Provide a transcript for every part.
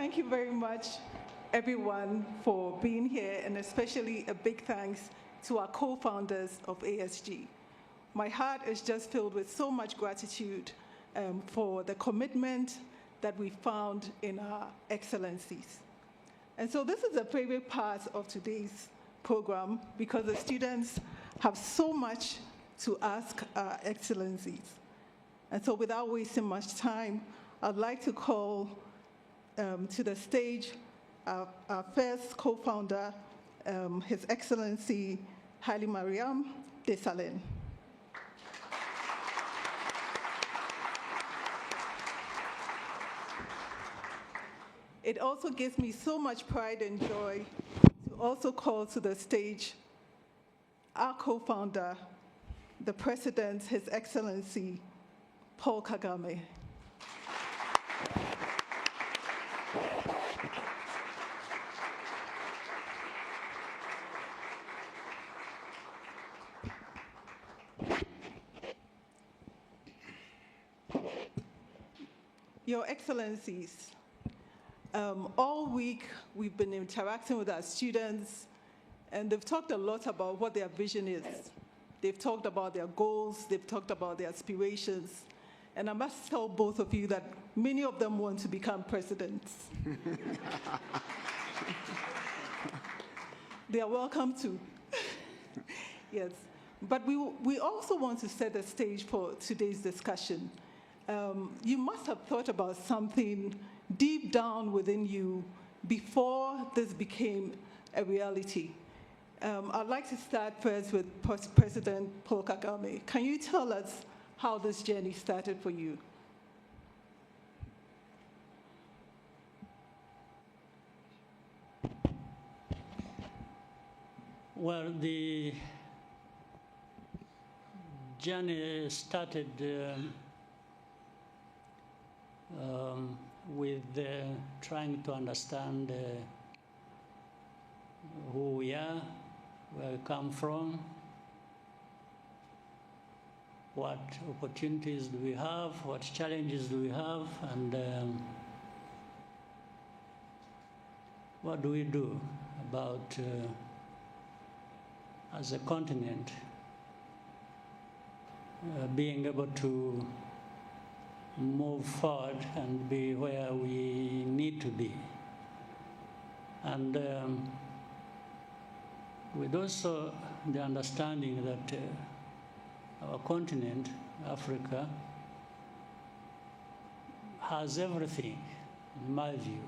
thank you very much, everyone, for being here, and especially a big thanks to our co-founders of ASG. My heart is just filled with so much gratitude for the commitment that we found in our excellencies. And so this is a favorite part of today's program because the students have so much to ask our excellencies. And so without wasting much time, I'd like to call to the stage our first co-founder, His Excellency Haile Mariam Desalegn. It also gives me so much pride and joy to also call to the stage our co-founder, the President, His Excellency Paul Kagame. Your Excellencies, all week we've been interacting with our students, and they've talked a lot about what their vision is. They've talked about their goals, they've talked about their aspirations, and I must tell both of you that many of them want to become presidents. They are welcome to. Yes, but we also want to set the stage for today's discussion. You must have thought about something deep down within you before this became a reality. I'd like to start first with President Paul Kagame. Can you tell us how this journey started for you? Well, the journey started with trying to understand who we are, where we come from, what opportunities do we have, what challenges do we have, and what do we do about, as a continent, being able to move forward and be where we need to be. And with also the understanding that our continent, Africa, has everything, in my view,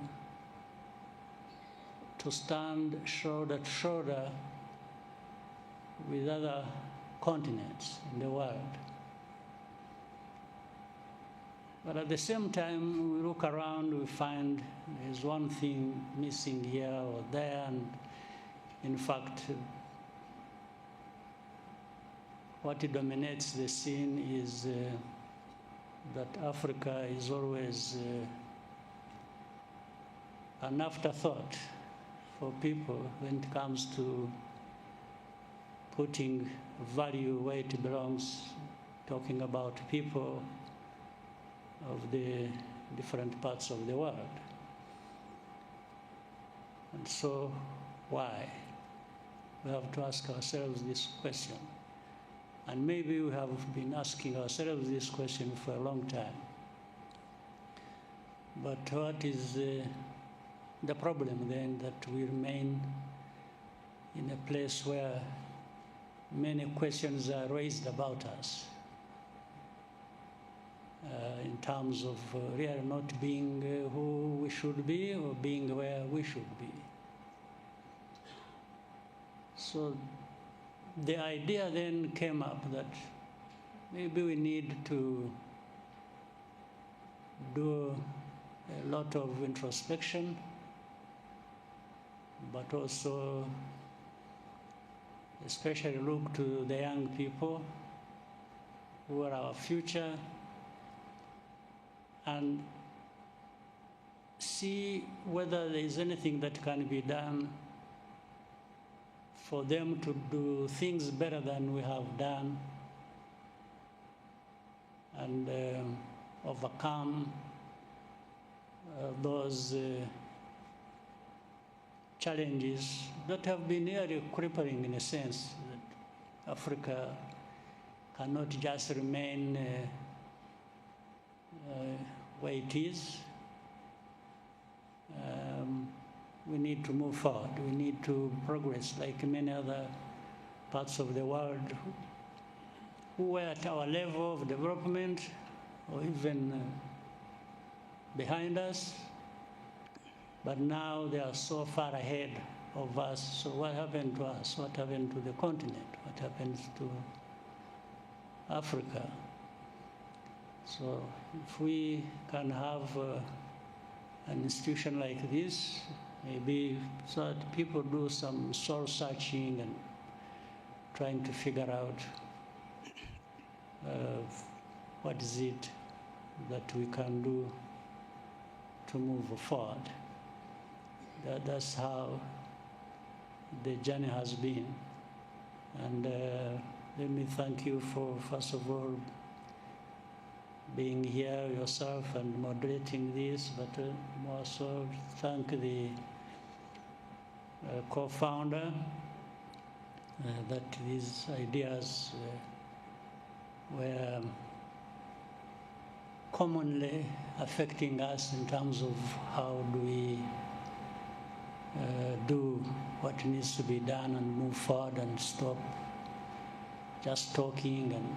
to stand shoulder to shoulder with other continents in the world. But at the same time, we look around, we find there's one thing missing here or there, and in fact, what dominates the scene is that Africa is always an afterthought for people when it comes to putting value where it belongs, talking about people of the different parts of the world. And so, why? We have to ask ourselves this question. And maybe we have been asking ourselves this question for a long time. But what is the problem then, that we remain in a place where many questions are raised about us? In terms of really not being who we should be or being where we should be. So the idea then came up that maybe we need to do a lot of introspection, but also especially look to the young people who are our future, and see whether there is anything that can be done for them to do things better than we have done, and overcome those challenges that have been nearly crippling in a sense that Africa cannot just remain where it is. We need to move forward. We need to progress like many other parts of the world who were at our level of development or even behind us, but now they are so far ahead of us. So what happened to us? What happened to the continent? What happens to Africa? So if we can have an institution like this, maybe so that people do some soul searching and trying to figure out what is it that we can do to move forward. That's how the journey has been. And let me thank you for, first of all, being here yourself and moderating this, but also thank the co-founder that these ideas were commonly affecting us in terms of how do we do what needs to be done and move forward and stop just talking. And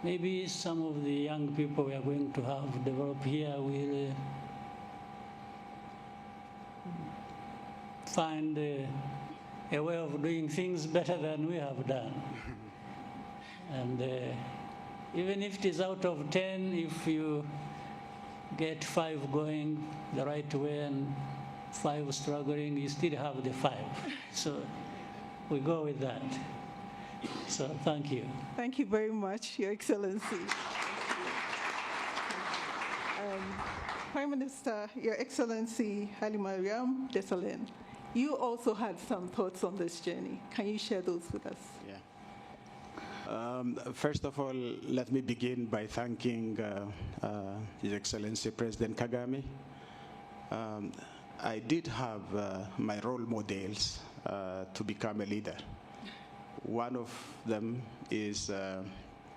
maybe some of the young people we are going to have develop here will find a way of doing things better than we have done. And even if it is out of 10, if you get 5 going the right way and 5 struggling, you still have the 5. So we go with that. So thank you. Thank you very much, Your Excellency. Prime Minister, Your Excellency Haile Mariam Desalegn, you also had some thoughts on this journey. Can you share those with us? Yeah. First of all, let me begin by thanking His Excellency President Kagame. I did have my role models to become a leader. One of them is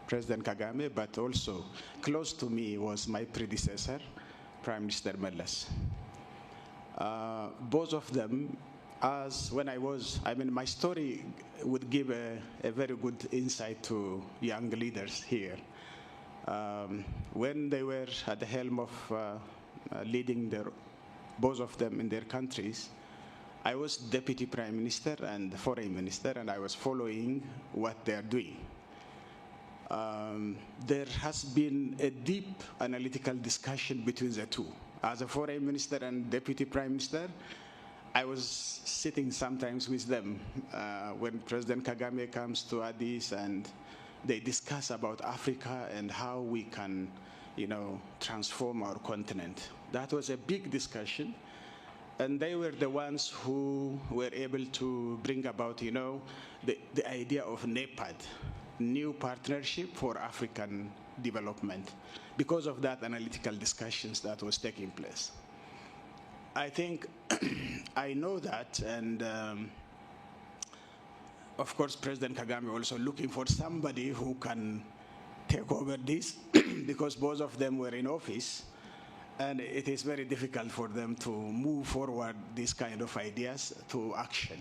President Kagame, but also close to me was my predecessor, Prime Minister Mellas. Both of them, my story would give a very good insight to young leaders here. When they were at the helm of leading both of them in their countries, I was Deputy Prime Minister and Foreign Minister, and I was following what they're doing. There has been a deep analytical discussion between the two. As a Foreign Minister and Deputy Prime Minister, I was sitting sometimes with them when President Kagame comes to Addis, and they discuss about Africa and how we can, transform our continent. That was a big discussion, and they were the ones who were able to bring about, the idea of NEPAD, New Partnership for African Development, because of that analytical discussions that was taking place. I think I know that, and of course, President Kagame also looking for somebody who can take over this because both of them were in office, and it is very difficult for them to move forward these kind of ideas to action.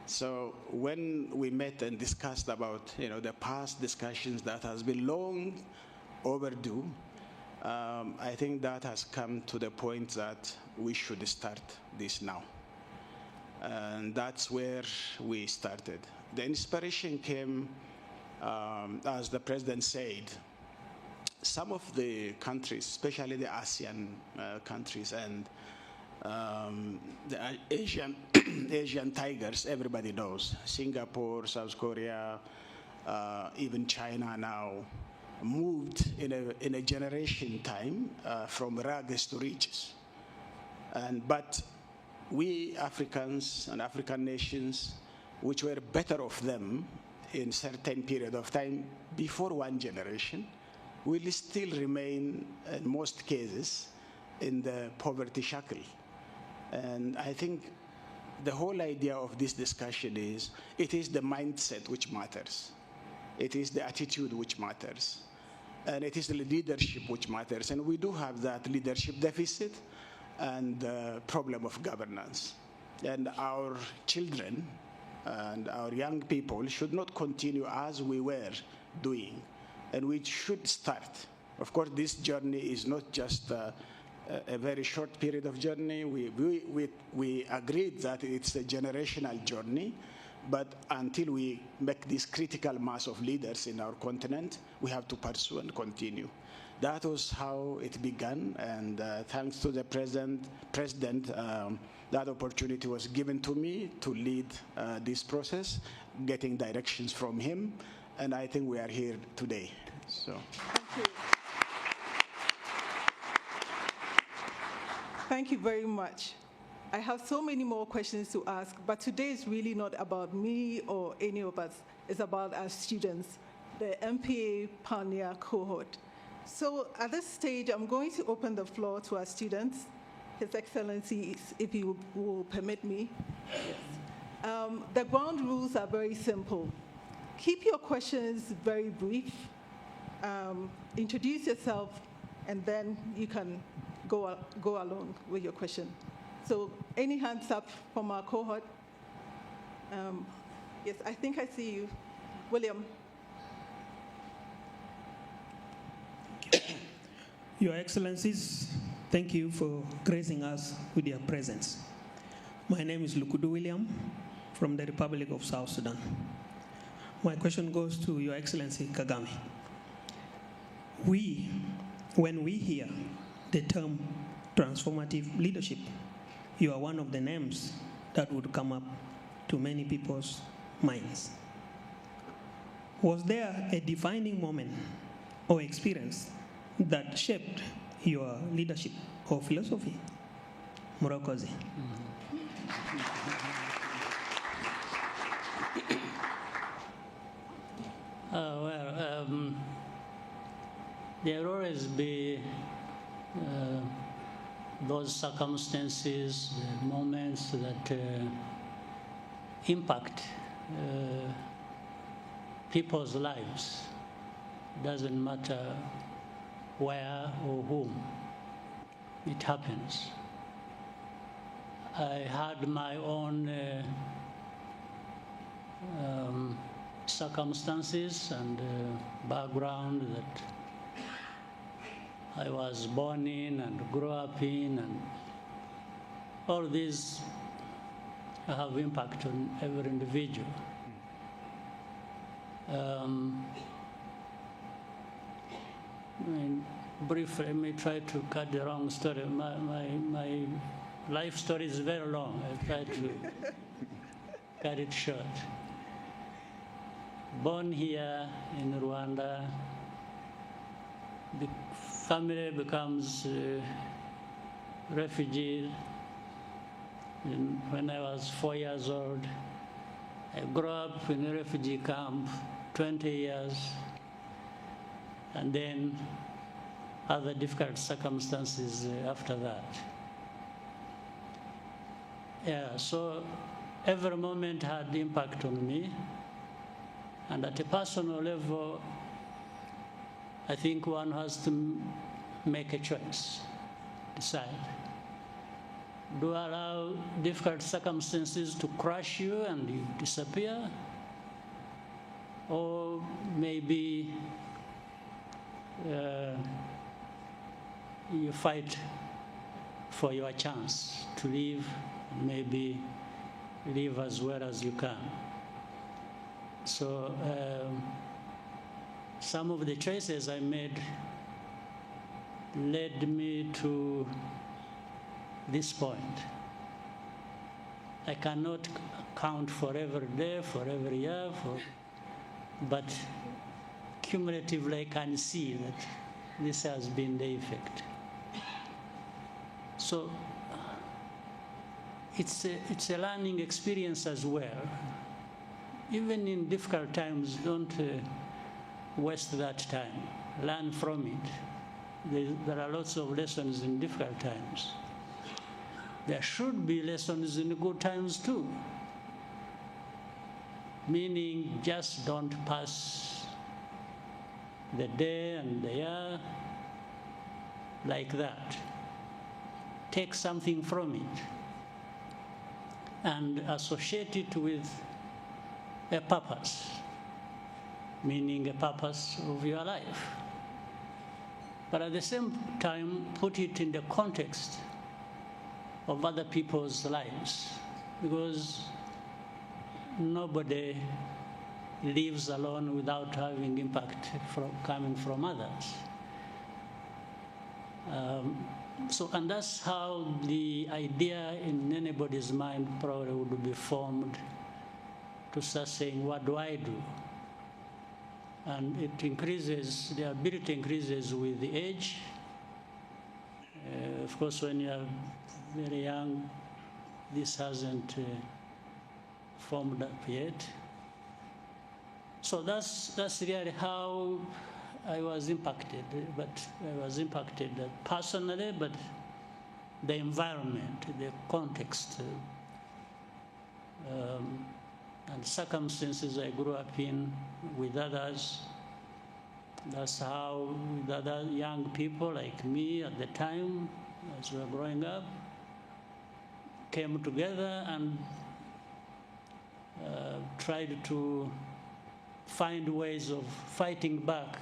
So when we met and discussed about the past discussions that has been long overdue, I think that has come to the point that we should start this now. And that's where we started. The inspiration came, as the President said, some of the countries, especially the ASEAN countries and the Asian tigers, everybody knows, Singapore, South Korea, even China now, moved in a generation time from rags to riches. But we Africans and African nations, which were better off them in certain period of time before one generation, will still remain, in most cases, in the poverty shackle. And I think the whole idea of this discussion is, it is the mindset which matters. It is the attitude which matters. And it is the leadership which matters. And we do have that leadership deficit and problem of governance. And our children and our young people should not continue as we were doing. And we should start. Of course, this journey is not just a very short period of journey. We agreed that it's a generational journey, but until we make this critical mass of leaders in our continent, we have to pursue and continue. That was how it began, and thanks to the President, that opportunity was given to me to lead this process, getting directions from him, and I think we are here today. So. Thank you. Thank you very much. I have so many more questions to ask, but today is really not about me or any of us. It's about our students, the MPA Pioneer cohort. So at this stage, I'm going to open the floor to our students. His Excellency, if you will permit me. Yes. The ground rules are very simple. Keep your questions very brief. Introduce yourself, and then you can go along with your question. So any hands up from our cohort? Yes, I think I see you. William. Your Excellencies, thank you for gracing us with your presence. My name is Lukudu William from the Republic of South Sudan. My question goes to Your Excellency Kagame. When we hear the term transformative leadership, you are one of the names that would come up to many people's minds. Was there a defining moment or experience that shaped your leadership or philosophy? Murakoze. There will always be those circumstances, moments that impact people's lives. Doesn't matter where or whom it happens. I had my own circumstances and background that I was born in and grew up in, and all these have impact on every individual. Briefly, let me try to cut the wrong story. My life story is very long. I try to cut it short. Born here in Rwanda, the family becomes refugee. When I was 4 years old, I grew up in a refugee camp, 20 years, and then other difficult circumstances after that. Yeah, so every moment had impact on me, and at a personal level, I think one has to make a choice, decide. Do I allow difficult circumstances to crush you and you disappear? Or maybe you fight for your chance to live, maybe live as well as you can. So some of the choices I made led me to this point. I cannot count for every day, for every year, but cumulatively I can see that this has been the effect. So it's a learning experience as well. Even in difficult times, don't waste that time. Learn from it. There are lots of lessons in difficult times. there should be lessons in good times too. Meaning, just don't pass the day and the year like that. Take something from it and associate it with a purpose, meaning a purpose of your life. But at the same time, put it in the context of other people's lives, because nobody lives alone without having impact coming from others. And that's how the idea in anybody's mind probably would be formed, to start saying, what do I do? And it increases, the ability increases with the age. Of course, when you're very young, this hasn't formed up yet. So that's really how I was impacted. But I was impacted personally, but the environment, the context, and circumstances I grew up in with others. That's how, with other young people like me at the time, as we were growing up, came together and tried to find ways of fighting back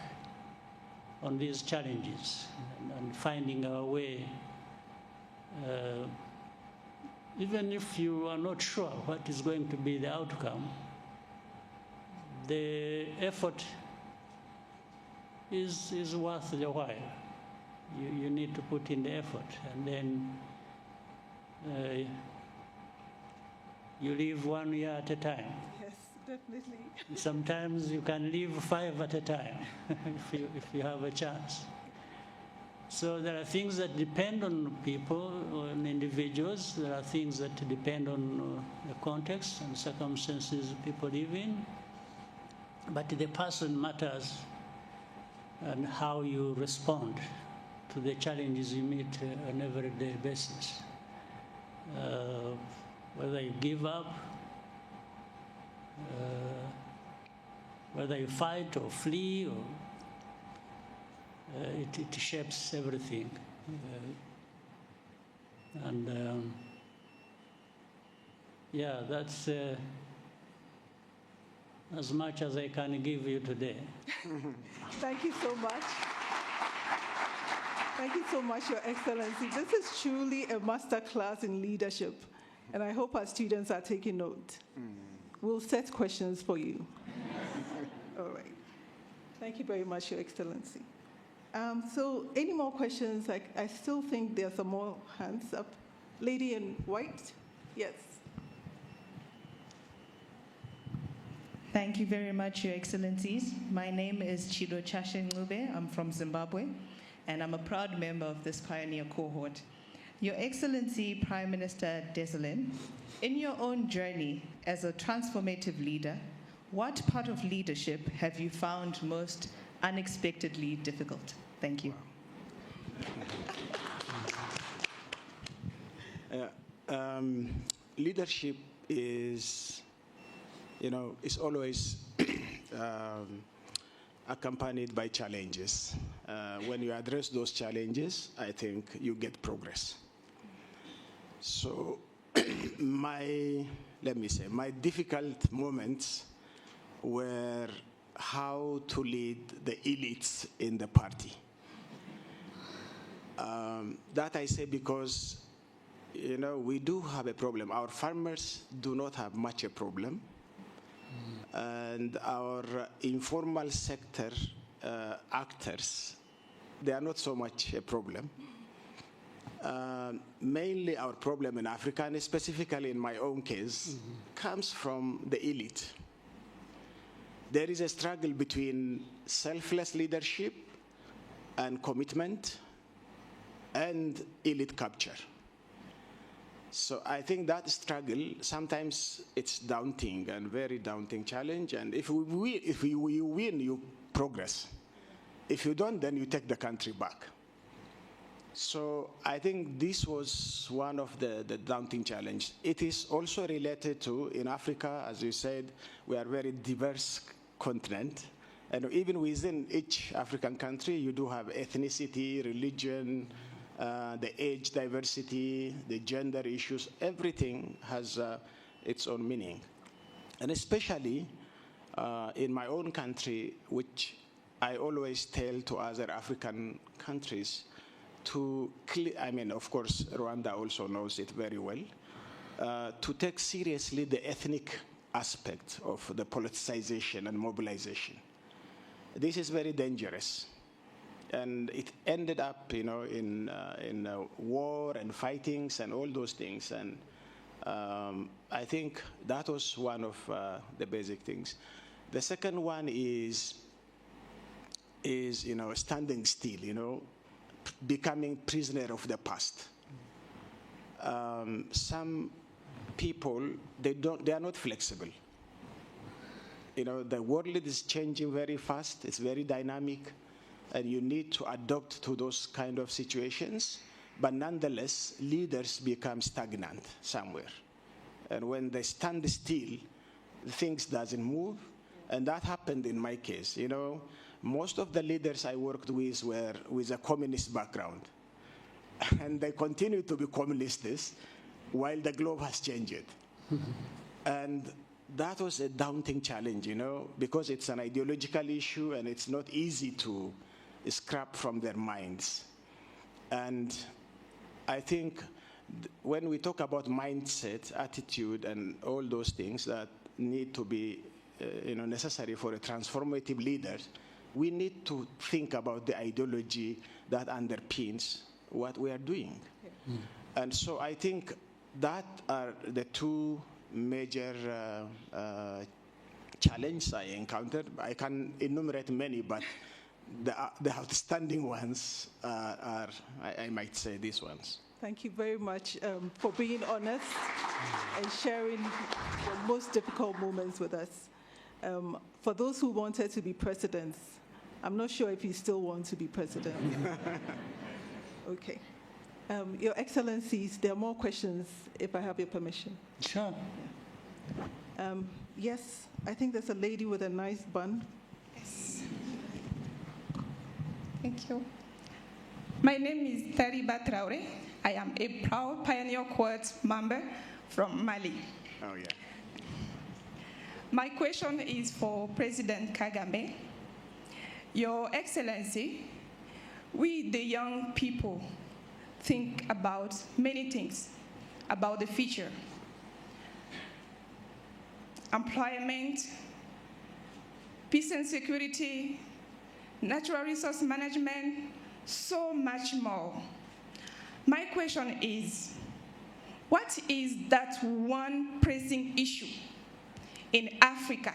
on these challenges and finding our way. Even if you are not sure what is going to be the outcome, the effort is worth the while. You need to put in the effort, and then you live 1 year at a time. Yes, definitely. Sometimes you can live 5 at a time if you have a chance. So there are things that depend on people, on individuals. There are things that depend on the context and circumstances people live in. But the person matters, and how you respond to the challenges you meet on an everyday basis. Whether you give up, whether you fight or flee, or it shapes everything. Yeah, that's as much as I can give you today. Thank you so much. Thank you so much, Your Excellency. This is truly a master class in leadership, and I hope our students are taking note. We'll set questions for you. All right. Thank you very much, Your Excellency. So any more questions? I still think there are some more hands up. Lady in white? Yes. Thank you very much, Your Excellencies. My name is Chido Chashengube. I'm from Zimbabwe, and I'm a proud member of this pioneer cohort. Your Excellency, Prime Minister Desalegn, in your own journey as a transformative leader, what part of leadership have you found most unexpectedly difficult? Thank you. Leadership is, is always accompanied by challenges. When you address those challenges, I think you get progress. So my difficult moments were how to lead the elites in the party. That I say because, we do have a problem. Our farmers do not have much a problem. And our informal sector actors, they are not so much a problem. Mainly our problem in Africa, and specifically in my own case, comes from the elite. There is a struggle between selfless leadership and commitment and elite capture. So I think that struggle, sometimes it's daunting and very daunting challenge. And if you win, you progress. If you don't, then you take the country back. So I think this was one of the daunting challenges. It is also related to, in Africa, as you said, we are a very diverse continent. And even within each African country, you do have ethnicity, religion, the age diversity, the gender issues. Everything has its own meaning. And especially in my own country, which I always tell to other African countries, of course, Rwanda also knows it very well, to take seriously the ethnic aspect of the politicization and mobilization. This is very dangerous. And it ended up, in war and fightings and all those things. And I think that was one of the basic things. The second one is standing still, becoming prisoner of the past. Some people, they are not flexible. The world is changing very fast. It's very dynamic, and you need to adapt to those kind of situations. But nonetheless, leaders become stagnant somewhere. And when they stand still, things doesn't move. And that happened in my case. Most of the leaders I worked with were with a communist background. And they continue to be communists while the globe has changed. And that was a daunting challenge, because it's an ideological issue and it's not easy to scrap from their minds. And I think when we talk about mindset, attitude, and all those things that need to be necessary for a transformative leader, we need to think about the ideology that underpins what we are doing. Yeah. And so I think that are the two major challenges I encountered. I can enumerate many, but the outstanding ones are, I might say, these ones. Thank you very much for being honest and sharing the most difficult moments with us. For those who wanted to be presidents, I'm not sure if you still want to be president. Okay. Your Excellencies, there are more questions, if I have your permission. Sure. Yeah. Yes, I think there's a lady with a nice bun. Yes. Thank you. My name is Tariba Traore. I am a proud Pioneer Court member from Mali. Oh, yeah. My question is for President Kagame. Your Excellency, we, the young people, think about many things about the future. Employment, peace and security, natural resource management, so much more. My question is, what is that one pressing issue in Africa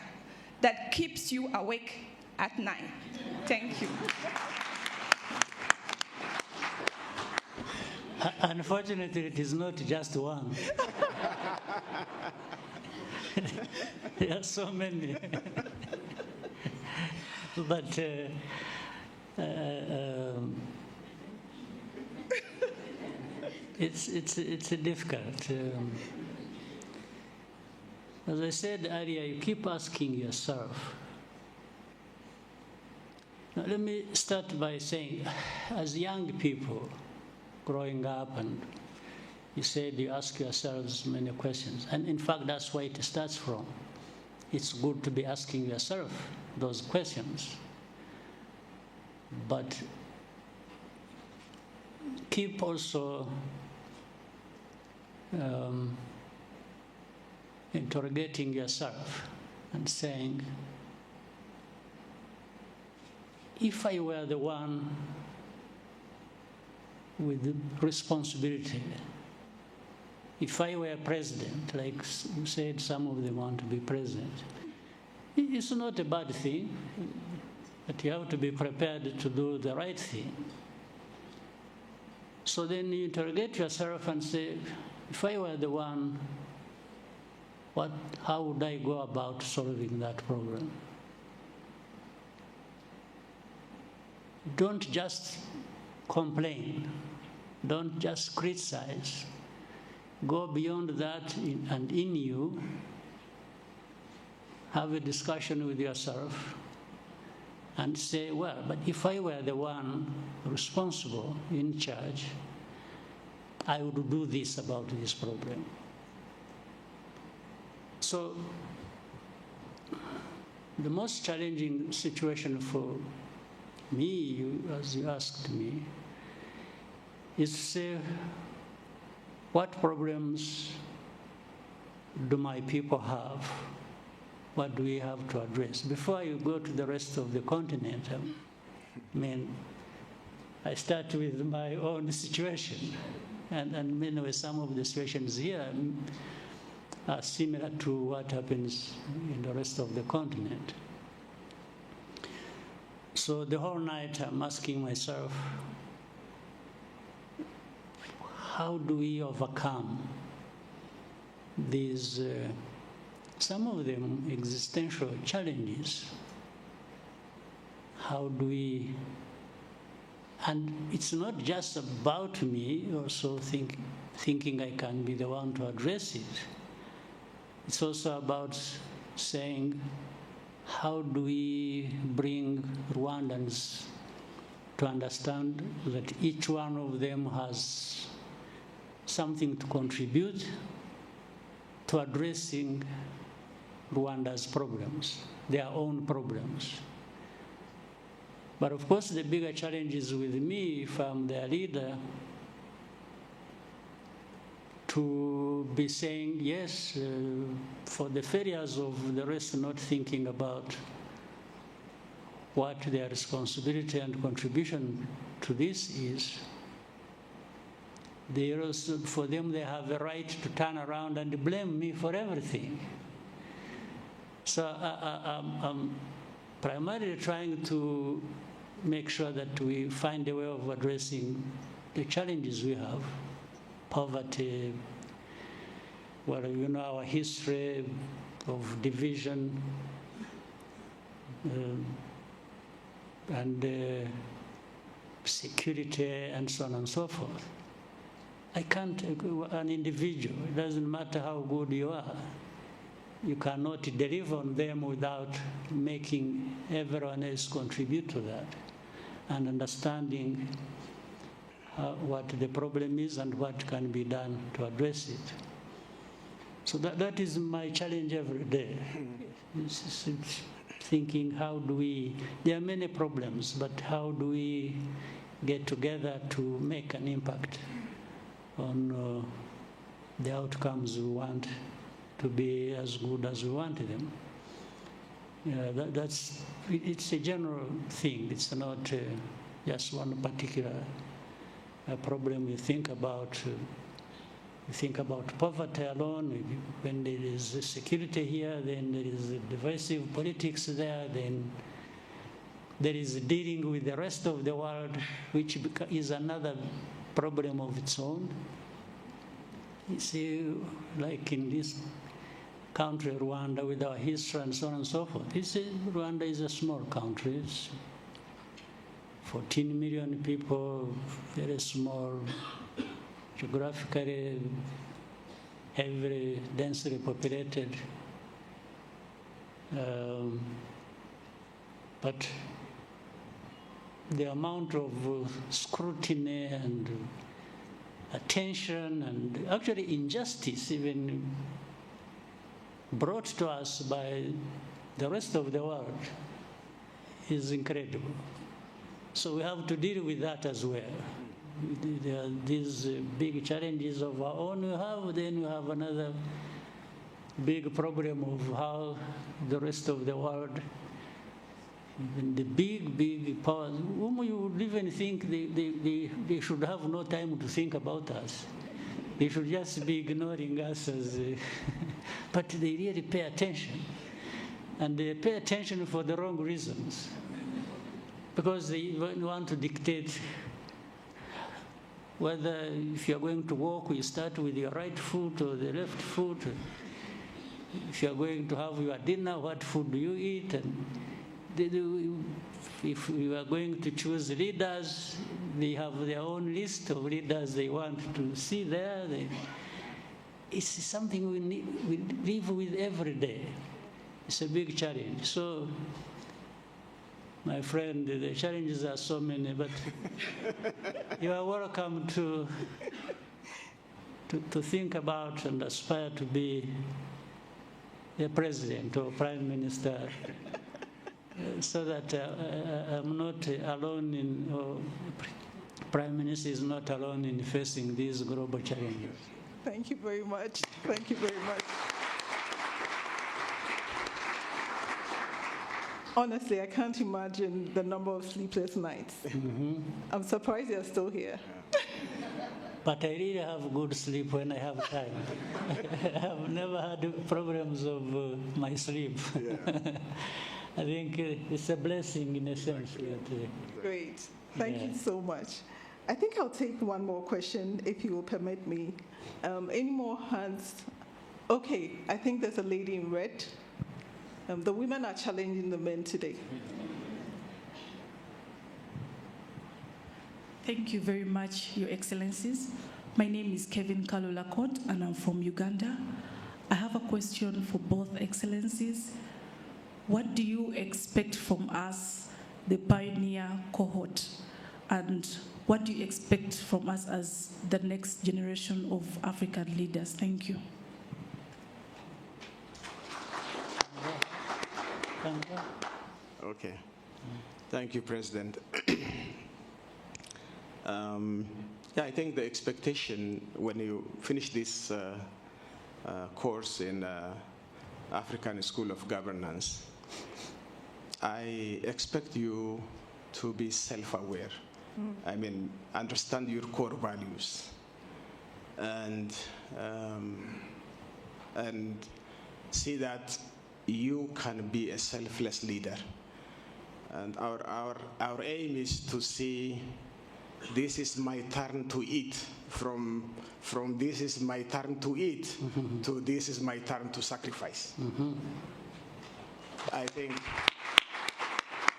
that keeps you awake at night? Thank you. Unfortunately, it is not just one. There are so many. But it's difficult. As I said earlier, you keep asking yourself. Now, let me start by saying, as young people growing up, and you said you ask yourselves many questions, and in fact, that's where it starts from. It's good to be asking yourself those questions, but keep also interrogating yourself and saying, if I were the one with the responsibility, if I were president, like you said, some of them want to be president, it's not a bad thing, but you have to be prepared to do the right thing. So then you interrogate yourself and say, if I were the one, how would I go about solving that problem? Don't just complain. Don't just criticize. Go beyond that and in you, have a discussion with yourself and say, well, but if I were the one responsible, in charge, I would do this about this problem. So the most challenging situation for me, as you asked me, is to say, what problems do my people have? What do we have to address? Before you go to the rest of the continent, I start with my own situation. And anyway, some of the situations here are similar to what happens in the rest of the continent. So the whole night I'm asking myself, how do we overcome these, some of them existential challenges? How do we, and it's not just about me also thinking I can be the one to address it. It's also about saying, how do we bring Rwandans to understand that each one of them has something to contribute to addressing Rwanda's problems, their own problems. But of course, the bigger challenge is with me, if I'm their leader, to be saying, yes, for the failures of the rest not thinking about what their responsibility and contribution to this is, they also, for them, they have the right to turn around and blame me for everything. So I'm primarily trying to make sure that we find a way of addressing the challenges we have. Poverty, well, you know, our history of division and security and so on and so forth. I can't, an individual, it doesn't matter how good you are, you cannot deliver on them without making everyone else contribute to that and understanding what the problem is and what can be done to address it. So that is my challenge every day. It's thinking, how do we, there are many problems, but how do we get together to make an impact on the outcomes we want to be as good as we want them. It's a general thing. It's not just one particular problem you think about. You think about poverty alone. When there is security here, then there is divisive politics there, then there is dealing with the rest of the world, which is another problem of its own. You see, like in this country, Rwanda, with our history and so on and so forth. Rwanda is a small country. It's 14 million people, very small, geographically heavily, densely populated. But the amount of scrutiny and attention and actually injustice even brought to us by the rest of the world is incredible. So we have to deal with that as well. There are these big challenges of our own we have, then we have another big problem of how the rest of the world, the big powers, whom you would even think they should have no time to think about us. They should just be ignoring us as, but they really pay attention. And they pay attention for the wrong reasons. Because they want to dictate whether if you're going to walk, you start with your right foot or the left foot. If you're going to have your dinner, what food do you eat? And if we are going to choose leaders, they have their own list of leaders they want to see there. It's something we live with every day. It's a big challenge. So, my friend, the challenges are so many, but you are welcome to think about and aspire to be a president or prime minister, so that I'm not alone or prime minister is not alone in facing these global challenges. Thank you very much. Thank you very much. Honestly, I can't imagine the number of sleepless nights. I'm surprised you're still here. But I really have good sleep when I have time. I've never had problems of my sleep. Yeah. I think it's a blessing in a sense. Great. Thank you so much. I think I'll take one more question, if you will permit me. Any more hands? Okay, I think there's a lady in red. The women are challenging the men today. Thank you very much, Your Excellencies. My name is Kevin Kalulakot, and I'm from Uganda. I have a question for both Excellencies. What do you expect from us, the pioneer cohort, and what do you expect from us as the next generation of African leaders? Thank you. Okay. Thank you, President. I think the expectation when you finish this course in African School of Governance, I expect you to be self-aware. I mean, understand your core values and see that you can be a selfless leader. And our aim is to see this is my turn to eat, from this is my turn to eat to this is my turn to sacrifice. I think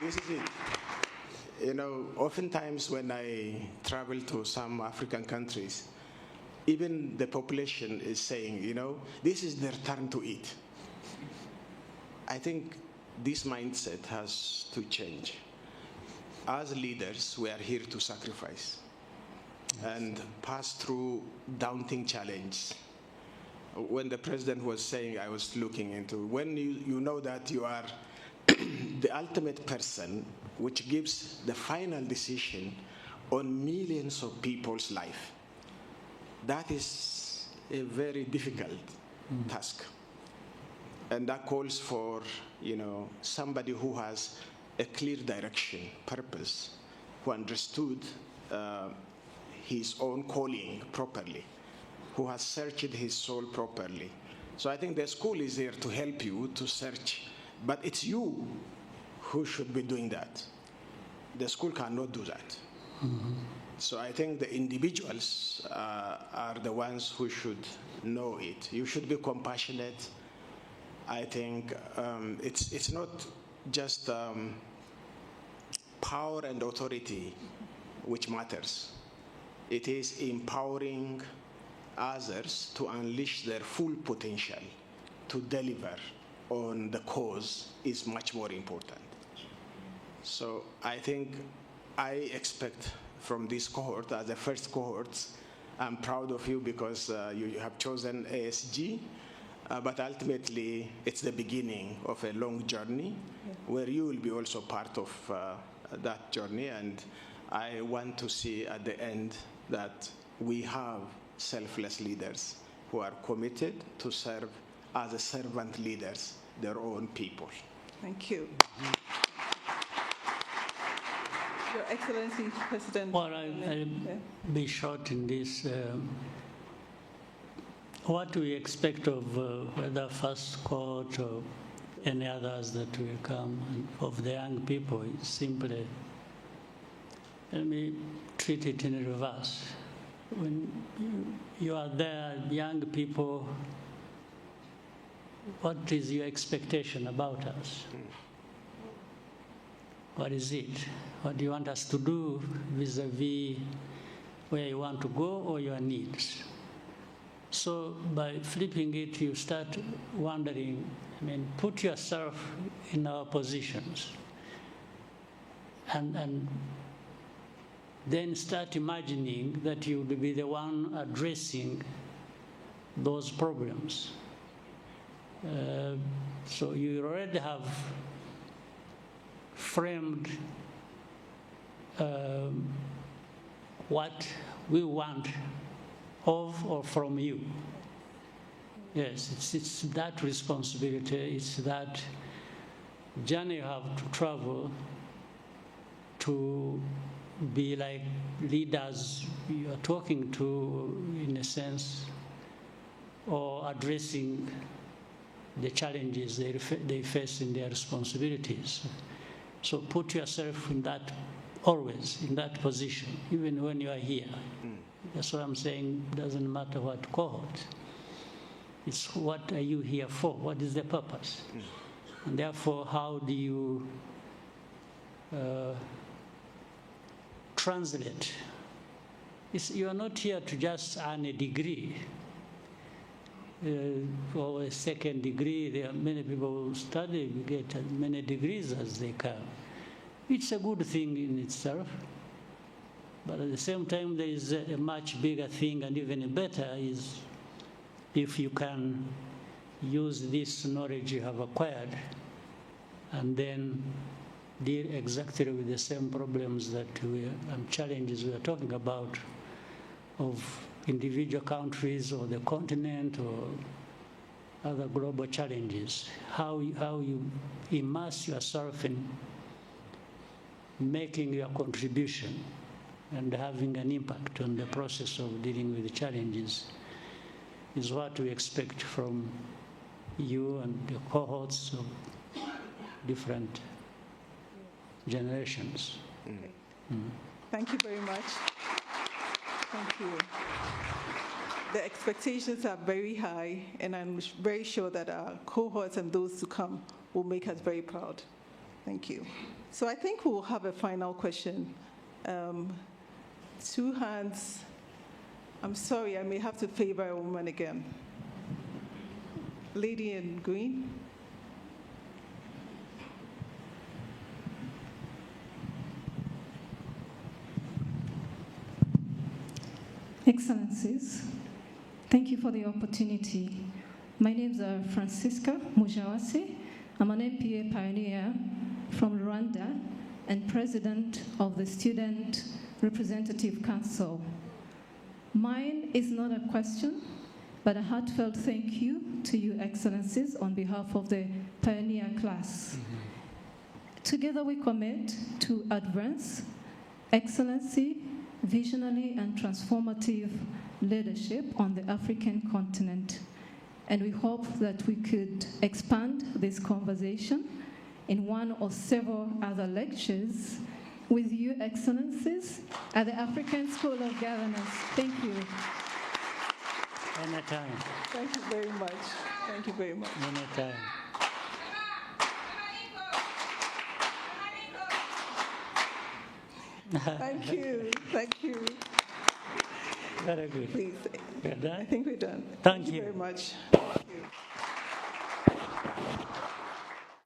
this is it. You know, oftentimes when I travel to some African countries, even the population is saying, you know, this is their turn to eat. I think this mindset has to change. As leaders, we are here to sacrifice and pass through daunting challenges. When the president was saying, I was looking into, when you know that you are the ultimate person which gives the final decision on millions of people's life, that is a very difficult task. And that calls for, you know, somebody who has a clear direction, purpose, who understood his own calling properly, who has searched his soul properly. So I think the school is here to help you to search, but it's you who should be doing that. The school cannot do that. So I think the individuals are the ones who should know it. You should be compassionate. I think it's not just power and authority which matters. It is empowering others to unleash their full potential to deliver on the cause is much more important. So I think I expect from this cohort, as the first cohorts, I'm proud of you because you have chosen ASG, but ultimately it's the beginning of a long journey where you will be also part of that journey, and I want to see at the end that we have selfless leaders who are committed to serve as a servant leaders their own people. Thank you. Your Excellency, President. Well, I'll be short in this. What we expect of whether first cohort or any others that will come of the young people is simply, let me treat it in reverse. When you are there, young people, what is your expectation about us? What is it? What do you want us to do vis-a-vis where you want to go or your needs? So by flipping it, you start wondering, put yourself in our positions and then start imagining that you will be the one addressing those problems. So you already have framed what we want of or from you. Yes, it's that responsibility, it's that journey you have to travel to be like leaders you are talking to, in a sense, or addressing the challenges they face in their responsibilities. So put yourself in that, always in that position, even when you are here. That's what I'm saying, doesn't matter what cohort. It's what are you here for? What is the purpose? And therefore, how do you translate? You are not here to just earn a degree or a second degree. There are many people who study, get as many degrees as they can. It's a good thing in itself. But at the same time, there is a much bigger thing, and even better is if you can use this knowledge you have acquired and then deal exactly with the same problems that and challenges we are talking about of individual countries or the continent or other global challenges. How you immerse yourself in making your contribution and having an impact on the process of dealing with the challenges is what we expect from you and the cohorts of different generations. Thank you very much. Thank you. The expectations are very high, and I'm very sure that our cohorts and those to come will make us very proud. Thank you. So I think we'll have a final question. 2 hands. I'm sorry, I may have to favor a woman again. Lady in green. Excellencies, thank you for the opportunity. My name is Francisca Mujawasi. I'm an MPA pioneer from Rwanda and president of the Student Representative Council. Mine is not a question, but a heartfelt thank you to you, Excellencies, on behalf of the pioneer class. Together we commit to advance excellency, visionary and transformative leadership on the African continent. And we hope that we could expand this conversation in one or several other lectures with you, Excellencies, at the African School of Governance. Thank you. Anytime. Thank you very much. Thank you very much. Anytime. Thank you. Thank you. Very good. Please. We're done? I think we're done. Thank you Very much.